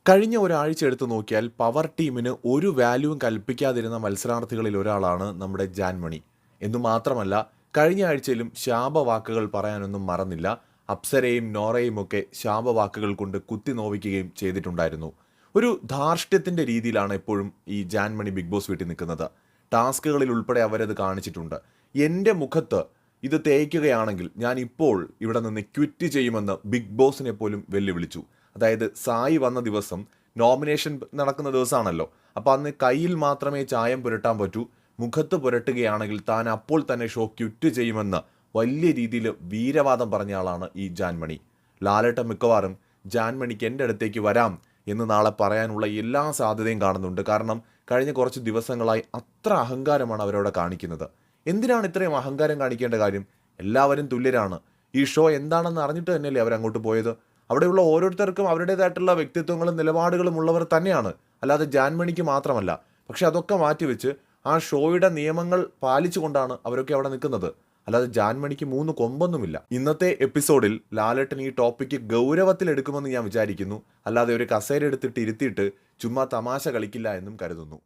കഴിഞ്ഞ ഒരാഴ്ച എടുത്തു നോക്കിയാൽ പവർ ടീമിന് ഒരു വാല്യൂവും കൽപ്പിക്കാതിരുന്ന മത്സരാർത്ഥികളിൽ ഒരാളാണ് നമ്മുടെ ജാൻമണി. എന്നുമാത്രമല്ല, കഴിഞ്ഞ ആഴ്ചയിലും ശാപവാക്കുകൾ പറയാനൊന്നും മറന്നില്ല. അപ്സരയും നോറയും ഒക്കെ ശാപവാക്കുകൾ കൊണ്ട് കുത്തി നോവിക്കുകയും ചെയ്തിട്ടുണ്ടായിരുന്നു. ഒരു ധാർഷ്ട്യത്തിന്റെ രീതിയിലാണ് എപ്പോഴും ഈ ജാൻമണി ബിഗ് ബോസ് വീട്ടിൽ നിൽക്കുന്നത്. ടാസ്കുകളിൽ ഉൾപ്പെടെ അവരത് കാണിച്ചിട്ടുണ്ട്. എൻ്റെ മുഖത്ത് ഇത് തേയ്ക്കുകയാണെങ്കിൽ ഞാൻ ഇപ്പോൾ ഇവിടെ നിന്ന് ക്വിറ്റ് ചെയ്യുമെന്ന് ബിഗ് ബോസിനെ പോലും വെല്ലുവിളിച്ചു. അതായത് സായി വന്ന ദിവസം നോമിനേഷൻ നടക്കുന്ന ദിവസമാണല്ലോ. അപ്പോൾ അന്ന് കയ്യിൽ മാത്രമേ ചായം പുരട്ടാൻ പറ്റൂ, മുഖത്ത് പുരട്ടുകയാണെങ്കിൽ താൻ അപ്പോൾ തന്നെ ഷോ ക്വിറ്റ് ചെയ്യുമെന്ന് വലിയ രീതിയിൽ വീരവാദം പറഞ്ഞ ആളാണ് ഈ ജാൻമണി. ലാലേട്ടൻ മിക്കവാറും ജാൻമണിക്ക് എൻ്റെ അടുത്തേക്ക് വരാം എന്ന് നാളെ പറയാനുള്ള എല്ലാ സാധ്യതയും കാണുന്നുണ്ട്. കാരണം കഴിഞ്ഞ കുറച്ച് ദിവസങ്ങളായി അത്ര അഹങ്കാരമാണ് അവരവിടെ കാണിക്കുന്നത്. എന്തിനാണ് ഇത്രയും അഹങ്കാരം കാണിക്കേണ്ട കാര്യം? എല്ലാവരും തുല്യരാണ്. ഈ ഷോ എന്താണെന്ന് അറിഞ്ഞിട്ട് തന്നെയല്ലേ അവരങ്ങോട്ട് പോയത്. അവിടെയുള്ള ഓരോരുത്തർക്കും അവരുടേതായിട്ടുള്ള വ്യക്തിത്വങ്ങളും നിലപാടുകളും ഉള്ളവർ തന്നെയാണ്, അല്ലാതെ ജാൻമണിക്ക് മാത്രമല്ല. പക്ഷെ അതൊക്കെ മാറ്റിവെച്ച് ആ ഷോയുടെ നിയമങ്ങൾ പാലിച്ചുകൊണ്ടാണ് അവരൊക്കെ അവിടെ നിൽക്കുന്നത്. അല്ലാതെ ജാൻമണിക്ക് 3 കൊമ്പൊന്നുമില്ല. ഇന്നത്തെ എപ്പിസോഡിൽ ലാലേട്ടൻ ഈ ടോപ്പിക്ക് ഗൗരവത്തിലെടുക്കുമെന്ന് ഞാൻ വിചാരിക്കുന്നു. അല്ലാതെ ഒരു കസേര എടുത്തിട്ട് ഇരുത്തിയിട്ട് ചുമ്മാ തമാശ കളിക്കില്ല എന്നും കരുതുന്നു.